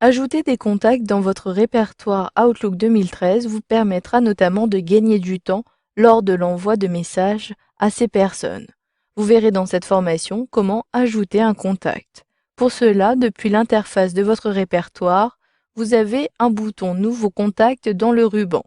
Ajouter des contacts dans votre répertoire Outlook 2013 vous permettra notamment de gagner du temps lors de l'envoi de messages à ces personnes. Vous verrez dans cette formation comment ajouter un contact. Pour cela, depuis l'interface de votre répertoire, vous avez un bouton Nouveau contact dans le ruban.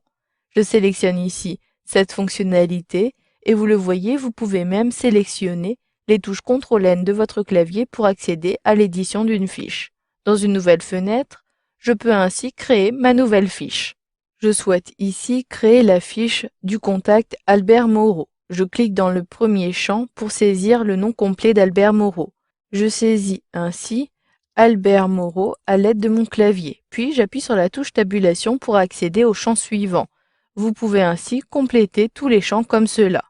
Je sélectionne ici cette fonctionnalité et vous le voyez, vous pouvez même sélectionner les touches CTRL-N de votre clavier pour accéder à l'édition d'une fiche. Dans une nouvelle fenêtre, je peux ainsi créer ma nouvelle fiche. Je souhaite ici créer la fiche du contact Albert Moreau. Je clique dans le premier champ pour saisir le nom complet d'Albert Moreau. Je saisis ainsi Albert Moreau à l'aide de mon clavier, puis j'appuie sur la touche tabulation pour accéder au champ suivant. Vous pouvez ainsi compléter tous les champs comme cela.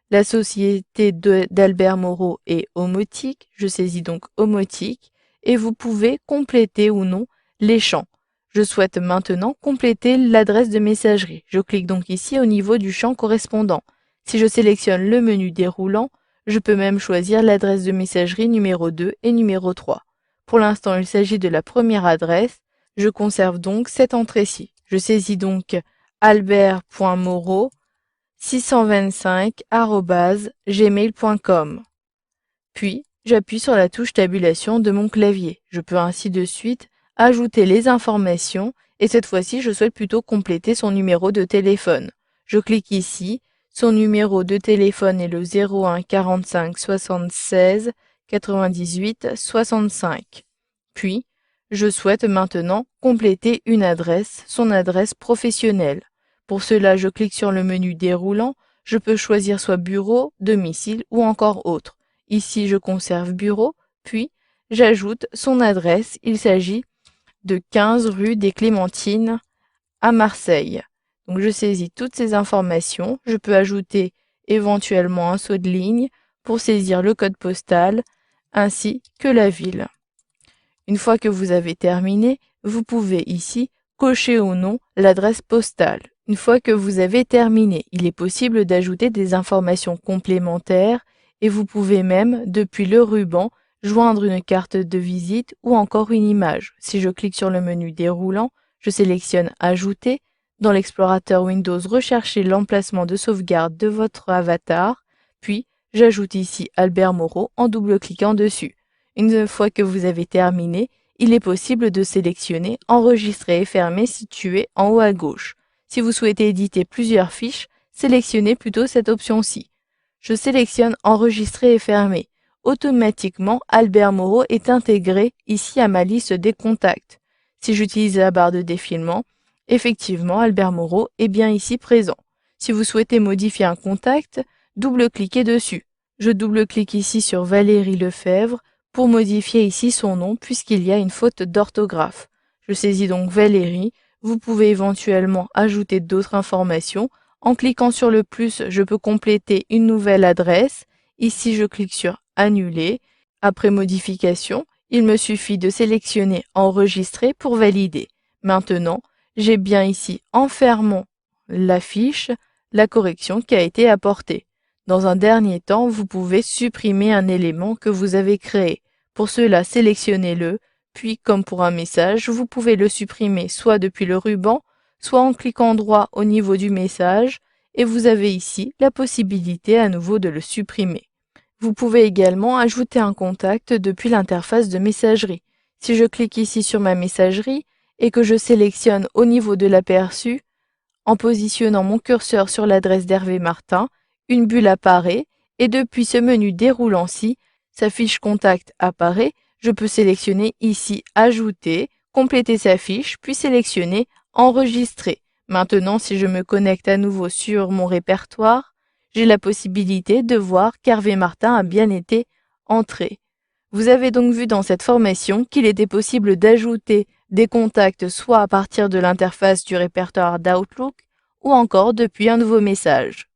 La société d'Albert Moreau est Omotique, je saisis donc Omotique, et vous pouvez compléter ou non les champs. Je souhaite maintenant compléter l'adresse de messagerie. Je clique donc ici au niveau du champ correspondant. Si je sélectionne le menu déroulant, je peux même choisir l'adresse de messagerie numéro 2 et numéro 3. Pour l'instant, il s'agit de la première adresse. Je conserve donc cette entrée-ci. Je saisis donc albert.moreau625@gmail.com. Puis, j'appuie sur la touche tabulation de mon clavier. Je peux ainsi de suite ajouter les informations et cette fois-ci, je souhaite plutôt compléter son numéro de téléphone. Je clique ici. Son numéro de téléphone est le 01 45 76 98 65. Puis, je souhaite maintenant compléter une adresse, son adresse professionnelle. Pour cela, je clique sur le menu déroulant. Je peux choisir soit bureau, domicile ou encore autre. Ici, je conserve bureau, puis j'ajoute son adresse. Il s'agit de 15 rue des Clémentines à Marseille. Donc, je saisis toutes ces informations. Je peux ajouter éventuellement un saut de ligne pour saisir le code postal ainsi que la ville. Une fois que vous avez terminé, vous pouvez ici cocher ou non l'adresse postale. Une fois que vous avez terminé, il est possible d'ajouter des informations complémentaires et vous pouvez même, depuis le ruban, joindre une carte de visite ou encore une image. Si je clique sur le menu déroulant, je sélectionne Ajouter. Dans l'explorateur Windows, recherchez l'emplacement de sauvegarde de votre avatar, puis j'ajoute ici Albert Moreau en double-cliquant dessus. Une fois que vous avez terminé, il est possible de sélectionner Enregistrer et fermer situé en haut à gauche. Si vous souhaitez éditer plusieurs fiches, sélectionnez plutôt cette option-ci. Je sélectionne Enregistrer et fermer. Automatiquement, Albert Moreau est intégré ici à ma liste des contacts. Si j'utilise la barre de défilement, effectivement, Albert Moreau est bien ici présent. Si vous souhaitez modifier un contact, double-cliquez dessus. Je double-clique ici sur Valérie Lefebvre pour modifier ici son nom puisqu'il y a une faute d'orthographe. Je saisis donc Valérie. Vous pouvez éventuellement ajouter d'autres informations. En cliquant sur le plus, je peux compléter une nouvelle adresse. Ici, je clique sur Annuler. Après modification, il me suffit de sélectionner Enregistrer pour valider. Maintenant, j'ai bien ici en fermant la fiche la correction qui a été apportée. Dans un dernier temps, vous pouvez supprimer un élément que vous avez créé. Pour cela, sélectionnez-le, puis comme pour un message, vous pouvez le supprimer soit depuis le ruban, soit en cliquant droit au niveau du message, et vous avez ici la possibilité à nouveau de le supprimer. Vous pouvez également ajouter un contact depuis l'interface de messagerie. Si je clique ici sur ma messagerie et que je sélectionne au niveau de l'aperçu, en positionnant mon curseur sur l'adresse d'Hervé Martin, une bulle apparaît et depuis ce menu déroulant-ci, sa fiche contact apparaît. Je peux sélectionner ici Ajouter, compléter sa fiche, puis sélectionner Enregistrer. Maintenant, si je me connecte à nouveau sur mon répertoire, j'ai la possibilité de voir qu'Hervé Martin a bien été entré. Vous avez donc vu dans cette formation qu'il était possible d'ajouter des contacts soit à partir de l'interface du répertoire d'Outlook ou encore depuis un nouveau message.